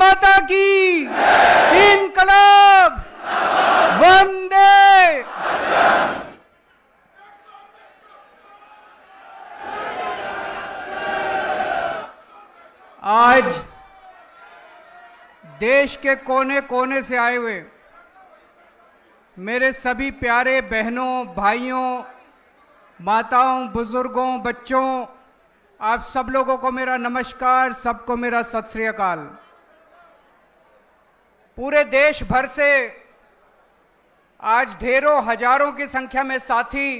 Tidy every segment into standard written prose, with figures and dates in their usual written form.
माता की, इनकलाब, वंदे। आज देश के कोने कोने से आए हुए मेरे सभी प्यारे बहनों, भाइयों, माताओं, बुजुर्गों, बच्चों, आप सब लोगों को मेरा नमस्कार, सबको मेरा सत श्री अकाल। पूरे देश भर से आज ढेरों हजारों की संख्या में साथी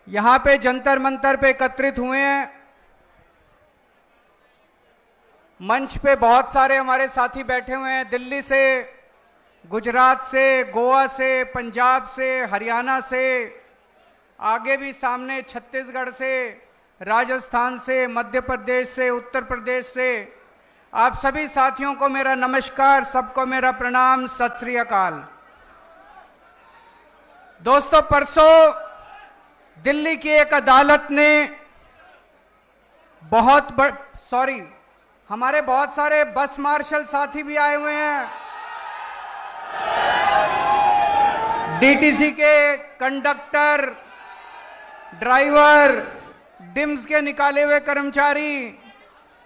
यहां पे जंतर मंतर पे एकत्रित हुए हैं। मंच पे बहुत सारे हमारे साथी बैठे हुए हैं, दिल्ली से, गुजरात से, गोवा से, पंजाब से, हरियाणा से, आगे भी सामने छत्तीसगढ़ से, राजस्थान से, मध्य प्रदेश से, उत्तर प्रदेश से। आप सभी साथियों को मेरा नमस्कार, सबको मेरा प्रणाम, सत श्री अकाल। दोस्तों, परसों दिल्ली की एक अदालत ने हमारे बहुत सारे बस मार्शल साथी भी आए हुए हैं, डीटीसी के कंडक्टर, ड्राइवर, डिम्स के निकाले हुए कर्मचारी,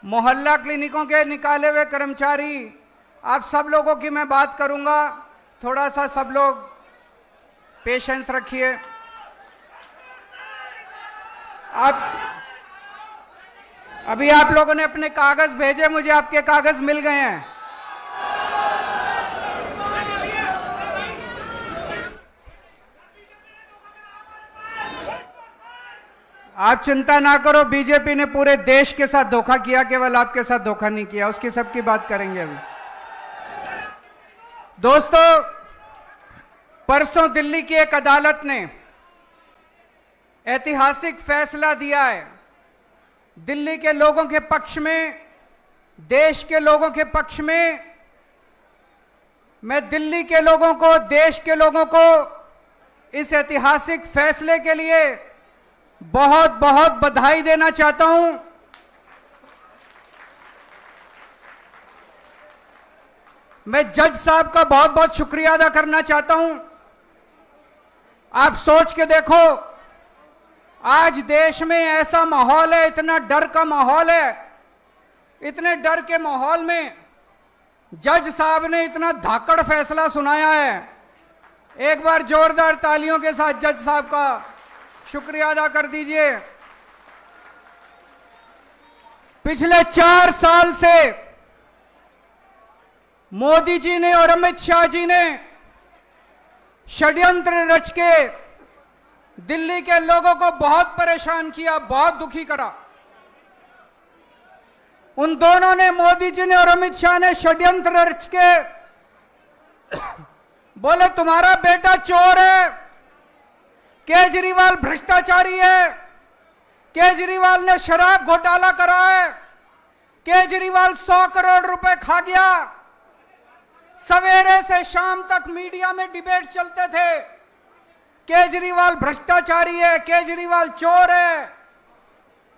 मोहल्ला क्लिनिकों के निकाले हुए कर्मचारी, आप सब लोगों की मैं बात करूंगा। थोड़ा सा सब लोग पेशेंस रखिए। अभी आप लोगों ने अपने कागज भेजे, मुझे आपके कागज मिल गए हैं। आप चिंता ना करो, बीजेपी ने पूरे देश के साथ धोखा किया, केवल आपके साथ धोखा नहीं किया। उसकी सबकी बात करेंगे अभी। दोस्तों, परसों दिल्ली की एक अदालत ने ऐतिहासिक फैसला दिया है। दिल्ली के लोगों के पक्ष में, देश के लोगों के पक्ष में। मैं दिल्ली के लोगों को, देश के लोगों को इस ऐतिहासिक फैसले के लिए बहुत बहुत बधाई देना चाहता हूं। मैं जज साहब का बहुत बहुत शुक्रिया अदा करना चाहता हूं। आप सोच के देखो, आज देश में ऐसा माहौल है, इतना डर का माहौल है, इतने डर के माहौल में जज साहब ने इतना धाकड़ फैसला सुनाया है। एक बार जोरदार तालियों के साथ जज साहब का शुक्रिया अदा कर दीजिए। पिछले 4 साल से मोदी जी ने और अमित शाह जी ने षड्यंत्र रच के दिल्ली के लोगों को बहुत परेशान किया, बहुत दुखी करा। उन दोनों ने, मोदी जी ने और अमित शाह ने षड्यंत्र रच के बोले तुम्हारा बेटा चोर है, केजरीवाल भ्रष्टाचारी है, केजरीवाल ने शराब घोटाला करा है, केजरीवाल 100 करोड़ रुपए खा गया। सवेरे से शाम तक मीडिया में डिबेट चलते थे, केजरीवाल भ्रष्टाचारी है, केजरीवाल चोर है।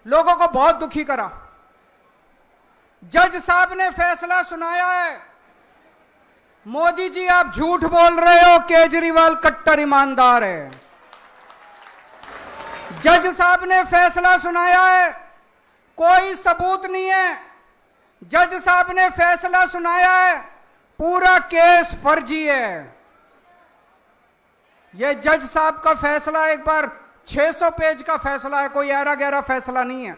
लोगों को बहुत दुखी करा। जज साहब ने फैसला सुनाया है, मोदी जी आप झूठ बोल रहे हो, केजरीवाल कट्टर ईमानदार है। जज साहब ने फैसला सुनाया है, कोई सबूत नहीं है। जज साहब ने फैसला सुनाया है, पूरा केस फर्जी है। यह जज साहब का फैसला एक बार 600 पेज का फैसला है, कोई ऐरा गहरा फैसला नहीं है।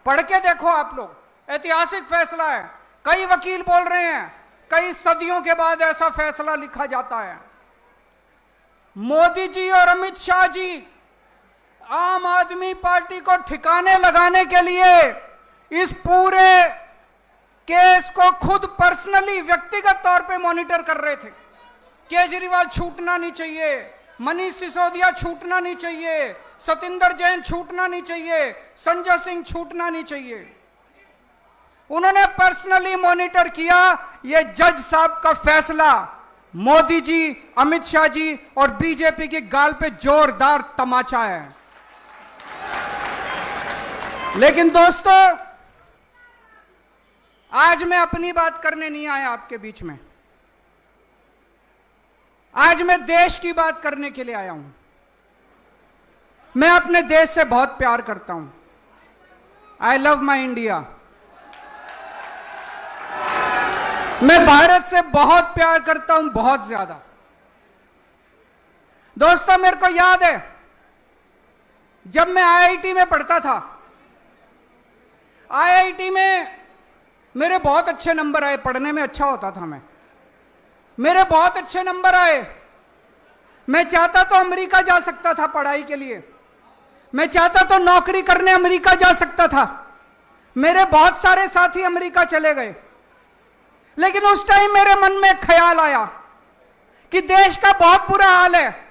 पढ़ के देखो आप लोग, ऐतिहासिक फैसला है। कई वकील बोल रहे हैं कई सदियों के बाद ऐसा फैसला लिखा जाता है। मोदी जी और अमित शाह जी आम आदमी पार्टी को ठिकाने लगाने के लिए इस पूरे केस को खुद पर्सनली, व्यक्तिगत तौर पे मॉनिटर कर रहे थे। केजरीवाल छूटना नहीं चाहिए, मनीष सिसोदिया छूटना नहीं चाहिए, सतिंदर जैन छूटना नहीं चाहिए, संजय सिंह छूटना नहीं चाहिए। उन्होंने पर्सनली मॉनिटर किया। यह जज साहब का फैसला मोदी जी, अमित शाह जी और बीजेपी की गाल पे जोरदार तमाचा है। लेकिन दोस्तों, आज मैं अपनी बात करने नहीं आया आपके बीच में, आज मैं देश की बात करने के लिए आया हूं। मैं अपने देश से बहुत प्यार करता हूं। I love my India. मैं भारत से बहुत प्यार करता हूं, बहुत ज्यादा। दोस्तों, मेरे को याद है जब मैं आईआईटी में पढ़ता था, आईआईटी में मेरे बहुत अच्छे नंबर आए, पढ़ने में अच्छा होता था मैं, मेरे बहुत अच्छे नंबर आए। मैं चाहता तो अमेरिका जा सकता था पढ़ाई के लिए, मैं चाहता तो नौकरी करने अमेरिका जा सकता था। मेरे बहुत सारे साथी अमेरिका चले गए, लेकिन उस टाइम मेरे मन में ख्याल आया कि देश का बहुत बुरा हाल है।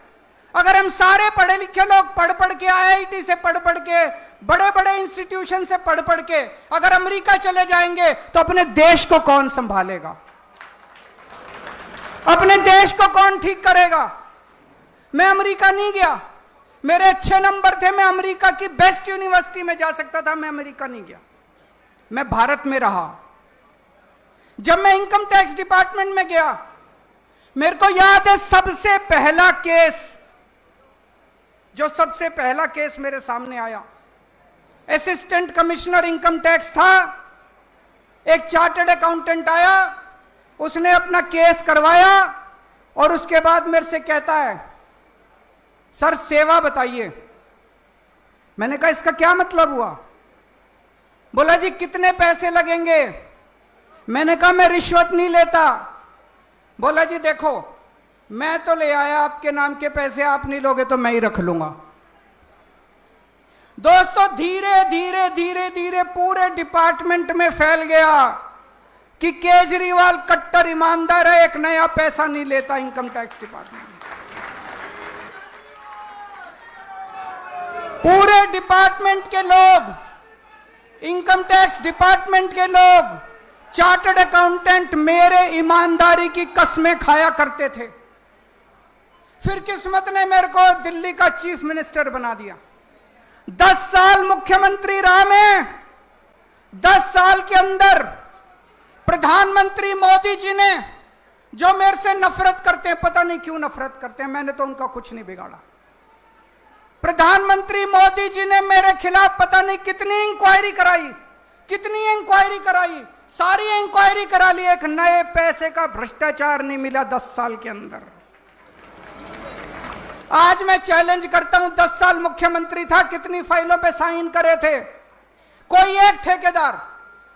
अगर हम सारे पढ़े लिखे लोग पढ़ पढ़ के, आईआईटी से पढ़ पढ़ के, बड़े बड़े इंस्टीट्यूशन से पढ़ पढ़ के अगर अमेरिका चले जाएंगे तो अपने देश को कौन संभालेगा, अपने देश को कौन ठीक करेगा। मैं अमेरिका नहीं गया, मेरे अच्छे नंबर थे, मैं अमेरिका की बेस्ट यूनिवर्सिटी में जा सकता था, मैं अमेरिका नहीं गया, मैं भारत में रहा। जब मैं इनकम टैक्स डिपार्टमेंट में गया, मेरे को याद है सबसे पहला केस मेरे सामने आया, असिस्टेंट कमिश्नर इनकम टैक्स था, एक चार्टर्ड अकाउंटेंट आया, उसने अपना केस करवाया और उसके बाद मेरे से कहता है, सर सेवा बताइए। मैंने कहा इसका क्या मतलब हुआ? बोला जी कितने पैसे लगेंगे? मैंने कहा मैं रिश्वत नहीं लेता। बोला जी देखो, मैं तो ले आया आपके नाम के पैसे, आप नहीं लोगे तो मैं ही रख लूंगा। दोस्तों, धीरे धीरे धीरे धीरे पूरे डिपार्टमेंट में फैल गया कि केजरीवाल कट्टर ईमानदार है, एक नया पैसा नहीं लेता इनकम टैक्स डिपार्टमेंट। पूरे डिपार्टमेंट के लोग, इनकम टैक्स डिपार्टमेंट के लोग, चार्टर्ड अकाउंटेंट मेरे ईमानदारी की कस्में खाया करते थे। फिर किस्मत ने मेरे को दिल्ली का चीफ मिनिस्टर बना दिया। 10 साल मुख्यमंत्री रहा मैं। 10 साल के अंदर प्रधानमंत्री मोदी जी ने, जो मेरे से नफरत करते हैं, पता नहीं क्यों नफरत करते हैं, मैंने तो उनका कुछ नहीं बिगाड़ा, प्रधानमंत्री मोदी जी ने मेरे खिलाफ पता नहीं कितनी इंक्वायरी कराई, सारी इंक्वायरी करा ली, एक नए पैसे का भ्रष्टाचार नहीं मिला 10 साल के अंदर। आज मैं चैलेंज करता हूं, 10 साल मुख्यमंत्री था, कितनी फाइलों पे साइन करे थे? कोई एक ठेकेदार,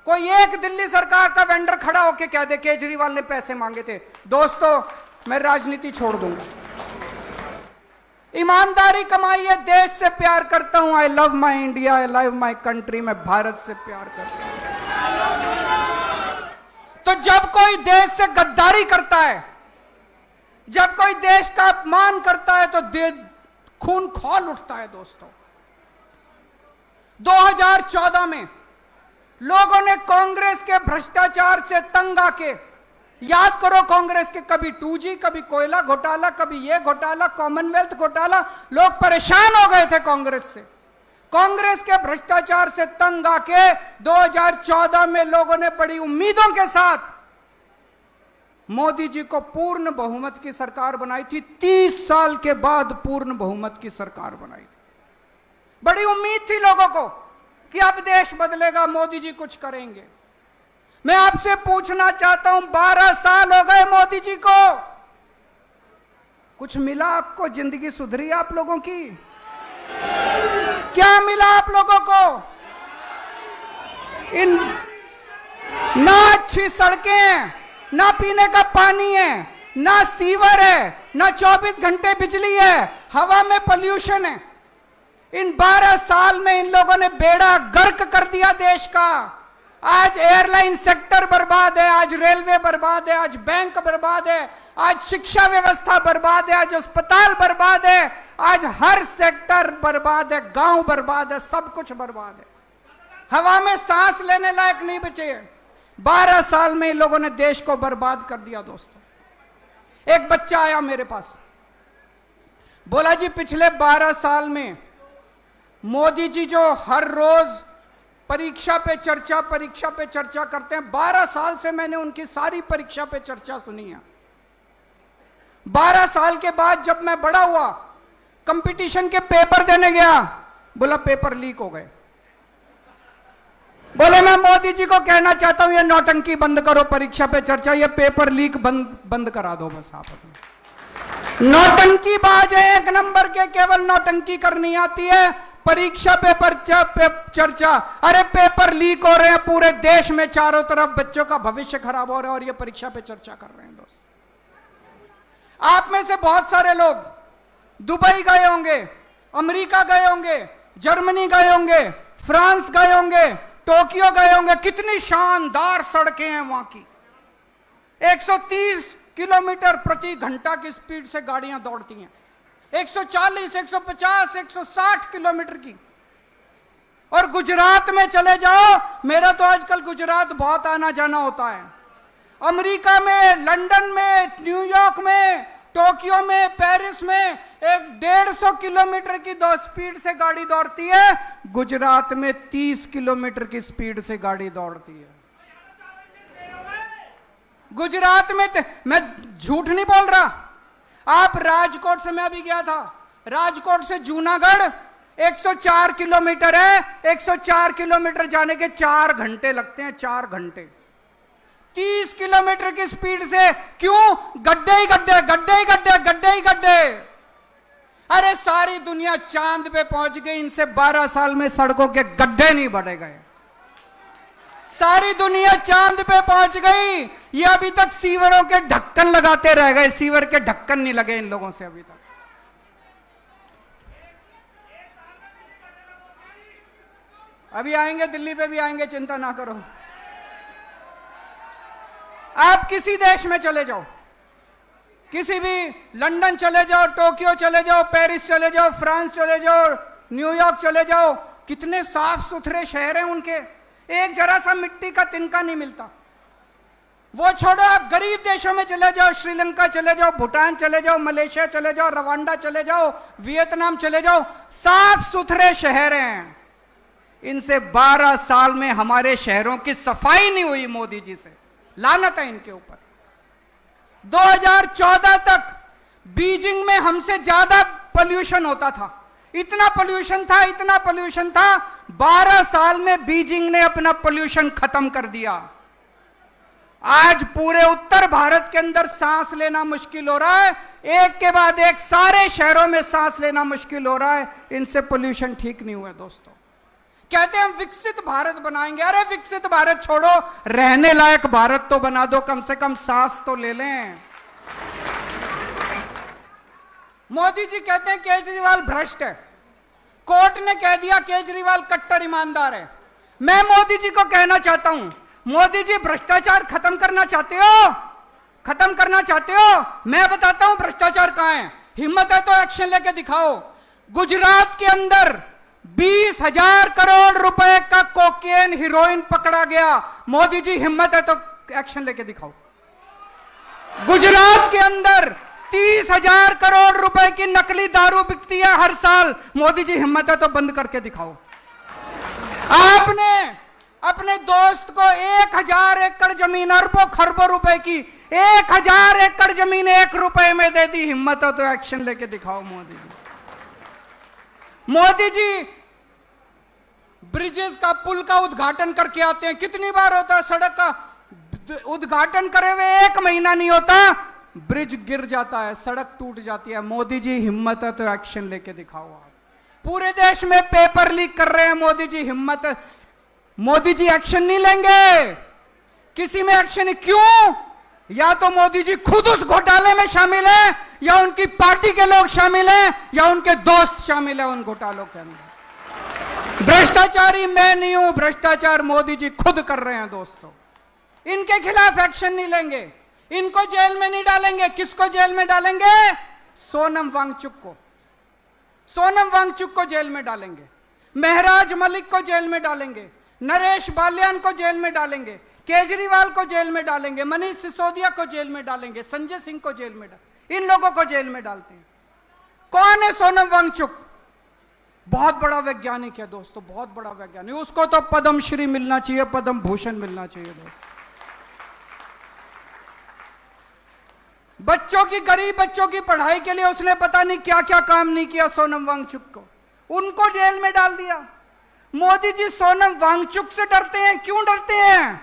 कोई एक दिल्ली सरकार का वेंडर खड़ा होके कह दे केजरीवाल ने पैसे मांगे थे। दोस्तों, मैं राजनीति छोड़ दूंगा, ईमानदारी कमाई है, देश से प्यार करता हूं। I love my India, I love my country. मैं भारत से प्यार करता हूं। तो जब कोई देश से गद्दारी करता है, जब कोई देश का अपमान करता है, तो खून खौल उठता है। दोस्तों, 2014 में लोगों ने कांग्रेस के भ्रष्टाचार से तंग आके, याद करो कांग्रेस के कभी 2G, कभी कोयला घोटाला, कभी ये घोटाला, कॉमनवेल्थ घोटाला, लोग परेशान हो गए थे कांग्रेस से। कांग्रेस के भ्रष्टाचार से तंग आके 2014 में लोगों ने बड़ी उम्मीदों के साथ मोदी जी को पूर्ण बहुमत की सरकार बनाई थी। 30 साल के बाद पूर्ण बहुमत की सरकार बनाई थी। बड़ी उम्मीद थी लोगों को कि अब देश बदलेगा, मोदी जी कुछ करेंगे। मैं आपसे पूछना चाहता हूं, 12 साल हो गए मोदी जी को, कुछ मिला आपको? जिंदगी सुधरी आप लोगों की? क्या मिला आप लोगों को? ना अच्छी सड़कें, ना पीने का पानी है, ना सीवर है, ना 24 घंटे बिजली है, हवा में पोल्यूशन है। इन 12 साल में इन लोगों ने बेड़ा गर्क कर दिया देश का। आज एयरलाइन सेक्टर बर्बाद है, आज रेलवे बर्बाद है, आज बैंक बर्बाद है, आज शिक्षा व्यवस्था बर्बाद है, आज अस्पताल बर्बाद है, आज हर सेक्टर बर्बाद है, गांव बर्बाद है, सब कुछ बर्बाद है। हवा में सांस लेने लायक नहीं बचे। 12 साल में इन लोगों ने देश को बर्बाद कर दिया। दोस्तों, एक बच्चा आया मेरे पास, बोला जी पिछले 12 साल में मोदी जी जो हर रोज परीक्षा पे चर्चा करते हैं। 12 साल से मैंने उनकी सारी परीक्षा पे चर्चा सुनी है। 12 साल के बाद जब मैं बड़ा हुआ, कंपटीशन के पेपर देने गया, बोला पेपर लीक हो गए। बोले मैं मोदी जी को कहना चाहता हूं ये नौटंकी बंद करो, परीक्षा पे चर्चा, ये पेपर लीक बंद करा दो बस आप अपने। नौटंकी बाज है एक नंबर के, केवल नौटंकी करनी आती है। परीक्षा पेपर चर्चा, अरे पेपर लीक हो रहे हैं पूरे देश में, चारों तरफ बच्चों का भविष्य खराब हो रहा है और ये परीक्षा पे चर्चा कर रहे हैं। दोस्त, आप में से बहुत सारे लोग दुबई गए होंगे, अमेरिका गए होंगे, जर्मनी गए होंगे, फ्रांस गए होंगे, टोक्यो गए होंगे। कितनी शानदार सड़कें हैं वहां की। 130 किलोमीटर प्रति घंटा की स्पीड से गाड़ियां दौड़ती हैं, 140, 150, 160 किलोमीटर की। और गुजरात में चले जाओ, मेरा तो आजकल गुजरात बहुत आना जाना होता है। अमेरिका में, लंदन में, न्यूयॉर्क में, टोक्यो में, पेरिस में 150 किलोमीटर की स्पीड से गाड़ी दौड़ती है। गुजरात में 30 किलोमीटर की स्पीड से गाड़ी दौड़ती है। गुजरात में मैं झूठ नहीं बोल रहा। आप राजकोट से, मैं अभी गया था, राजकोट से जूनागढ़ 104 किलोमीटर है। 104 किलोमीटर जाने के 4 घंटे लगते हैं, 4 घंटे। 30 किलोमीटर की स्पीड से, क्यों? गड्ढे ही गड्ढे, गड्ढे ही गड्ढे, गड्ढे ही गड्ढे। अरे सारी दुनिया चांद पे पहुंच गई, इनसे 12 साल में सड़कों के गड्ढे नहीं बढ़े गए। सारी दुनिया चांद पे पहुंच गई, ये अभी तक सीवरों के ढक्कन लगाते रह गए। सीवर के ढक्कन नहीं लगे इन लोगों से अभी तक। अभी आएंगे, दिल्ली पे भी आएंगे, चिंता ना करो। आप किसी देश में चले जाओ, किसी भी, लंदन चले जाओ, टोक्यो चले जाओ, पेरिस चले जाओ, फ्रांस चले जाओ, न्यूयॉर्क चले जाओ, कितने साफ सुथरे शहर हैं उनके। एक जरा सा मिट्टी का तिनका नहीं मिलता। वो छोड़ो, आप गरीब देशों में चले जाओ, श्रीलंका चले जाओ, भूटान चले जाओ, मलेशिया चले जाओ, रवांडा चले जाओ, वियतनाम चले जाओ, साफ सुथरे शहर हैं। इनसे 12 साल में हमारे शहरों की सफाई नहीं हुई मोदी जी से। लानत है इनके ऊपर। 2014 तक बीजिंग में हमसे ज्यादा पोल्यूशन होता था। इतना पोल्यूशन था, इतना पोल्यूशन था। 12 साल में बीजिंग ने अपना पोल्यूशन खत्म कर दिया। आज पूरे उत्तर भारत के अंदर सांस लेना मुश्किल हो रहा है। एक के बाद एक सारे शहरों में सांस लेना मुश्किल हो रहा है। इनसे पोल्यूशन ठीक नहीं हुआ। दोस्तों, कहते हैं हम विकसित भारत बनाएंगे। अरे विकसित भारत छोड़ो, रहने लायक भारत तो बना दो, कम से कम सांस तो ले लें। मोदी जी कहते हैं केजरीवाल भ्रष्ट है। कोर्ट ने कह दिया केजरीवाल कट्टर ईमानदार है। मैं मोदी जी को कहना चाहता हूं, मोदी जी भ्रष्टाचार खत्म करना चाहते हो? खत्म करना चाहते हो? मैं बताता हूं भ्रष्टाचार कहां है। हिम्मत है तो एक्शन लेके दिखाओ। गुजरात के अंदर 20,000 करोड़ रुपए का कोकेन, हीरोइन पकड़ा गया। मोदी जी हिम्मत है तो एक्शन लेके दिखाओ। गुजरात के अंदर 30,000 करोड़ रुपए की नकली दारू बिकती है हर साल। मोदी जी हिम्मत है तो बंद करके दिखाओ। आपने अपने दोस्त को 1,000 एकड़ जमीन, अरबों खरबों रुपए की 1,000 एकड़ जमीन 1 रुपए में दे दी। हिम्मत है तो एक्शन लेके दिखाओ मोदी जी। मोदी जी ब्रिजेस का, पुल का उद्घाटन करके आते हैं। कितनी बार होता है? सड़क का उद्घाटन करे हुए 1 महीना नहीं होता, ब्रिज गिर जाता है, सड़क टूट जाती है। मोदी जी हिम्मत है तो एक्शन लेके दिखाओ। आप पूरे देश में पेपर लीक कर रहे हैं, मोदी जी हिम्मत है। मोदी जी एक्शन नहीं लेंगे, किसी में एक्शन नहीं। क्यों? या तो मोदी जी खुद उस घोटाले में शामिल है, या उनकी पार्टी के लोग शामिल हैं, या उनके दोस्त शामिल है उन घोटालों के अंदर। भ्रष्टाचारी मैं नहीं हूं, भ्रष्टाचार मोदी जी खुद कर रहे हैं। दोस्तों, इनके खिलाफ एक्शन नहीं लेंगे, इनको जेल में नहीं डालेंगे। किसको जेल में डालेंगे? सोनम वांगचुक को। सोनम वांगचुक को जेल में डालेंगे, महराज मलिक को जेल में डालेंगे, नरेश बाल्यान को जेल में डालेंगे, केजरीवाल को जेल में डालेंगे, मनीष सिसोदिया को जेल में डालेंगे, संजय सिंह को जेल में इन लोगों को जेल में डालते हैं। कौन है सोनम वांगचुक? बहुत बड़ा वैज्ञानिक है दोस्तों, बहुत बड़ा वैज्ञानिक। उसको तो पद्म श्री मिलना चाहिए, पद्म भूषण मिलना चाहिए दोस्तों। बच्चों की, गरीब बच्चों की पढ़ाई के लिए उसने पता नहीं क्या क्या काम नहीं किया सोनम वांगचुक को, उनको जेल में डाल दिया। मोदी जी सोनम वांगचुक से डरते हैं, क्यों डरते हैं?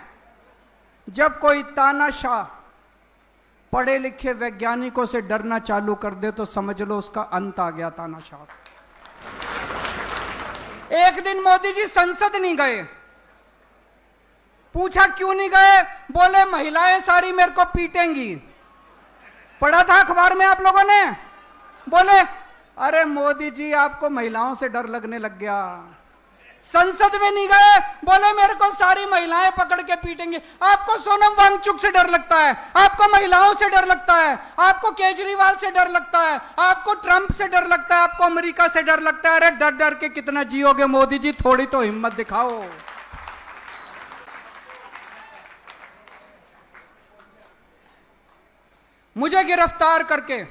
जब कोई तानाशाह पढ़े लिखे वैज्ञानिकों से डरना चालू कर दे तो समझ लो उसका अंत आ गया तानाशाह। एक दिन मोदी जी संसद नहीं गए, पूछा क्यों नहीं गए, बोले महिलाएं सारी मेरे को पीटेंगी। पढ़ा था अखबार में आप लोगों ने? बोले अरे मोदी जी आपको महिलाओं से डर लगने लग गया। संसद में नहीं गए, बोले मेरे को सारी महिलाएं पकड़ के पीटेंगे। आपको सोनम वांगचुक से डर लगता है, आपको महिलाओं से डर लगता है, आपको केजरीवाल से डर लगता है, आपको ट्रंप से डर लगता है, आपको अमेरिका से डर लगता है। अरे डर डर के कितना जियोगे मोदी जी, थोड़ी तो हिम्मत दिखाओ। मुझे गिरफ्तार करके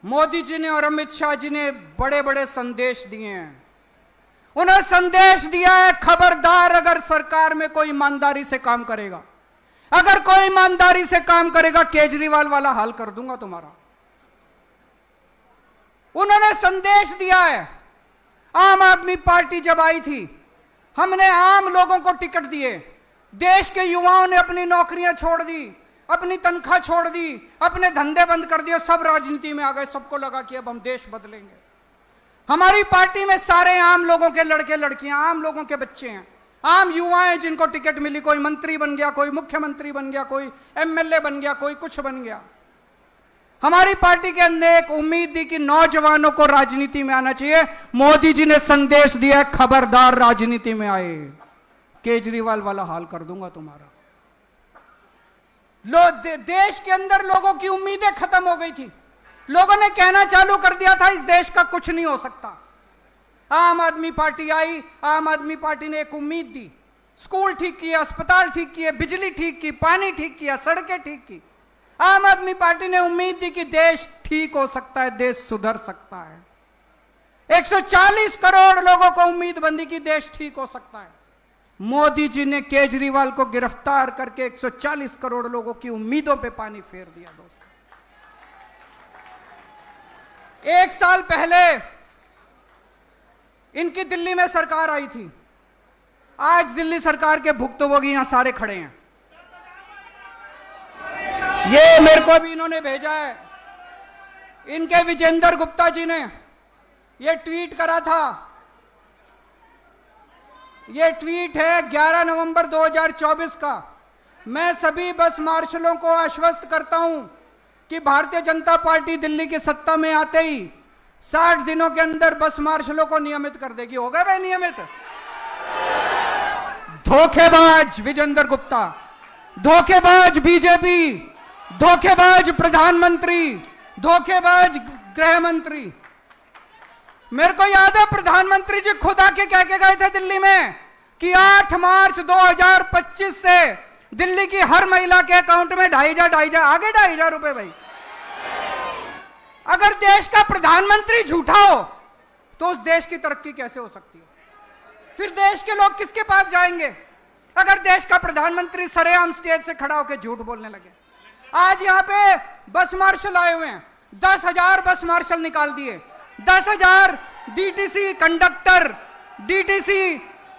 मोदी जी ने और अमित शाह जी ने बड़े बड़े संदेश दिए हैं। उन्हें संदेश दिया है, खबरदार अगर सरकार में कोई ईमानदारी से काम करेगा, अगर कोई ईमानदारी से काम करेगा केजरीवाल वाला हाल कर दूंगा तुम्हारा। उन्होंने संदेश दिया है। आम आदमी पार्टी जब आई थी, हमने आम लोगों को टिकट दिए। देश के युवाओं ने अपनी नौकरियां छोड़ दी, अपनी तनख्वाह छोड़ दी, अपने धंधे बंद कर दिए, सब राजनीति में आ गए। सबको लगा कि अब हम देश बदलेंगे। हमारी पार्टी में सारे आम लोगों के लड़के लड़कियां, आम लोगों के बच्चे हैं, आम युवा हैं जिनको टिकट मिली। कोई मंत्री बन गया, कोई मुख्यमंत्री बन गया, कोई एमएलए बन गया, कोई कुछ बन गया। हमारी पार्टी के अंदर एक उम्मीद थी कि नौजवानों को राजनीति में आना चाहिए। मोदी जी ने संदेश दिया, खबरदार राजनीति में आए, केजरीवाल वाला हाल कर दूंगा तुम्हारा। देश के अंदर लोगों की उम्मीदें खत्म हो गई थी। लोगों ने कहना चालू कर दिया था इस देश का कुछ नहीं हो सकता। आम आदमी पार्टी आई, आम आदमी पार्टी ने एक उम्मीद दी। स्कूल ठीक किए, अस्पताल ठीक किए, बिजली ठीक की, पानी ठीक किया, सड़कें ठीक की। आम आदमी पार्टी ने उम्मीद दी कि देश ठीक हो सकता है, देश सुधर सकता है। 140 करोड़ लोगों को उम्मीद बंधी कि देश ठीक हो सकता है। मोदी जी ने केजरीवाल को गिरफ्तार करके 140 करोड़ लोगों की उम्मीदों पे पानी फेर दिया दोस्तों। एक साल पहले इनकी दिल्ली में सरकार आई थी। आज दिल्ली सरकार के भुक्तभोगी यहां सारे खड़े हैं। ये मेरे को भी इन्होंने भेजा है, इनके विजेंद्र गुप्ता जी ने ये ट्वीट करा था। ये ट्वीट है 11 नवंबर 2024 का। मैं सभी बस मार्शलों को आश्वस्त करता हूं कि भारतीय जनता पार्टी दिल्ली की सत्ता में आते ही 60 दिनों के अंदर बस मार्शलों को नियमित कर देगी। हो गए भाई नियमित? धोखेबाज विजेंद्र गुप्ता, धोखेबाज बीजेपी, धोखेबाज प्रधानमंत्री, धोखेबाज गृह मंत्री। मेरे को याद है प्रधानमंत्री जी खुद आके कह के गए थे दिल्ली में कि 8 मार्च 2025 से दिल्ली की हर महिला के अकाउंट में 2,500 आगे 2,500 रुपए। भाई अगर देश का प्रधानमंत्री झूठा हो तो उस देश की तरक्की कैसे हो सकती है? फिर देश के लोग किसके पास जाएंगे? अगर देश का प्रधानमंत्री सरेआम स्टेज से खड़ा होकर झूठ बोलने लगे। आज यहां पे बस मार्शल आए हुए हैं, 10,000 बस मार्शल निकाल दिए, 10,000 डीटीसी कंडक्टर, डीटीसी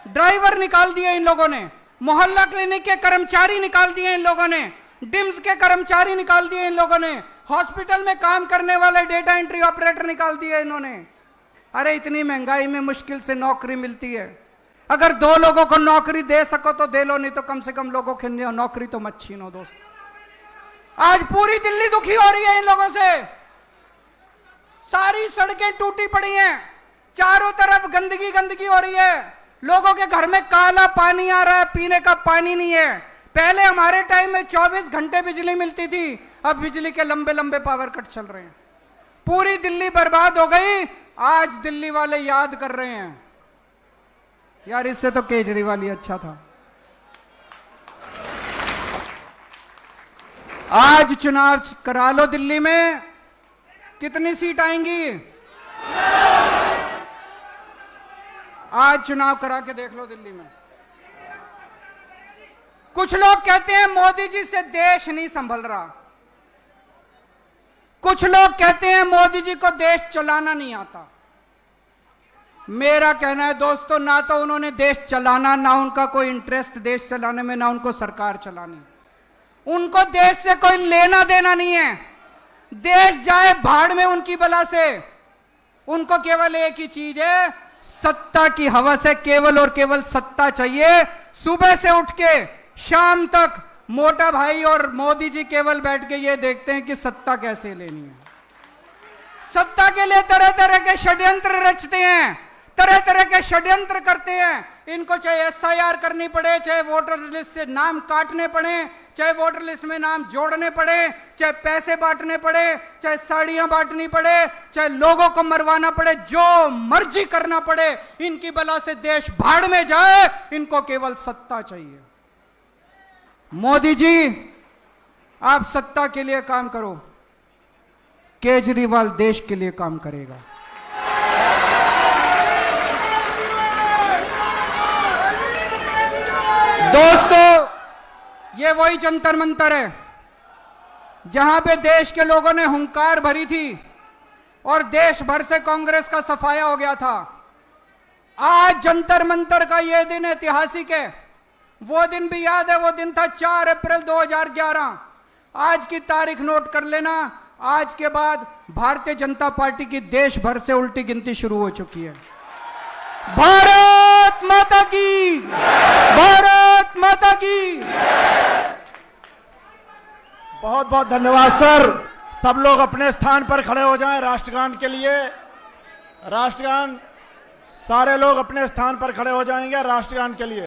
ड्राइवर निकाल दिए इन लोगों ने, मोहल्ला क्लिनिक के कर्मचारी निकाल दिए इन लोगों ने, डिम्स के कर्मचारी निकाल दिए इन लोगों ने, हॉस्पिटल में काम करने वाले डेटा एंट्री ऑपरेटर निकाल दिए इन्होंने। अरे इतनी महंगाई में मुश्किल से नौकरी मिलती है। अगर 2 लोगों को नौकरी दे सको तो दे लो, नहीं तो कम से कम लोगों की नौकरी तो मत छीनो दोस्त। आज पूरी दिल्ली दुखी हो रही है इन लोगों से। सारी सड़कें टूटी पड़ी हैं, चारों तरफ गंदगी गंदगी हो रही है। लोगों के घर में काला पानी आ रहा है, पीने का पानी नहीं है। पहले हमारे टाइम में 24 घंटे बिजली मिलती थी, अब बिजली के लंबे लंबे पावर कट चल रहे हैं। पूरी दिल्ली बर्बाद हो गई। आज दिल्ली वाले याद कर रहे हैं यार इससे तो केजरीवाल ही अच्छा था। आज चुनाव करा लो दिल्ली में, कितनी सीट आएंगी? आज चुनाव करा के देख लो दिल्ली में। कुछ लोग कहते हैं मोदी जी से देश नहीं संभल रहा, कुछ लोग कहते हैं मोदी जी को देश चलाना नहीं आता। मेरा कहना है दोस्तों, ना तो उन्होंने देश चलाना, ना उनका कोई इंटरेस्ट देश चलाने में, ना उनको सरकार चलानी। उनको देश से कोई लेना देना नहीं है। देश जाए भाड़ में उनकी बला से। उनको केवल एक ही चीज है, सत्ता की हवस है, केवल और केवल सत्ता चाहिए। सुबह से उठ के शाम तक मोटा भाई और मोदी जी केवल बैठ के ये देखते हैं कि सत्ता कैसे लेनी है। सत्ता के लिए तरह तरह के षड्यंत्र रचते हैं, तरह तरह के षड्यंत्र करते हैं। इनको चाहे SIR करनी पड़े, चाहे वोटर लिस्ट से नाम काटने पड़े, चाहे वोटर लिस्ट में नाम जोड़ने पड़े, चाहे पैसे बांटने पड़े, चाहे साड़ियां बांटनी पड़े, चाहे लोगों को मरवाना पड़े, जो मर्जी करना पड़े, इनकी बला से देश भाड़ में जाए। इनको केवल सत्ता चाहिए। मोदी जी, आप सत्ता के लिए काम करो, केजरीवाल देश के लिए काम करेगा। दोस्तों, ये वही जंतर मंतर है जहां पे देश के लोगों ने हुंकार भरी थी और देश भर से कांग्रेस का सफाया हो गया था। आज जंतर मंतर का यह दिन ऐतिहासिक है। वो दिन भी याद है, वो दिन था 4 अप्रैल 2011। आज की तारीख नोट कर लेना। आज के बाद भारतीय जनता पार्टी की देश भर से उल्टी गिनती शुरू हो चुकी है। भारत माता की, भारत माता की। बहुत बहुत धन्यवाद सर। सब लोग अपने स्थान पर खड़े हो जाएं राष्ट्रगान के लिए। राष्ट्रगान, सारे लोग अपने स्थान पर खड़े हो जाएंगे राष्ट्रगान के लिए।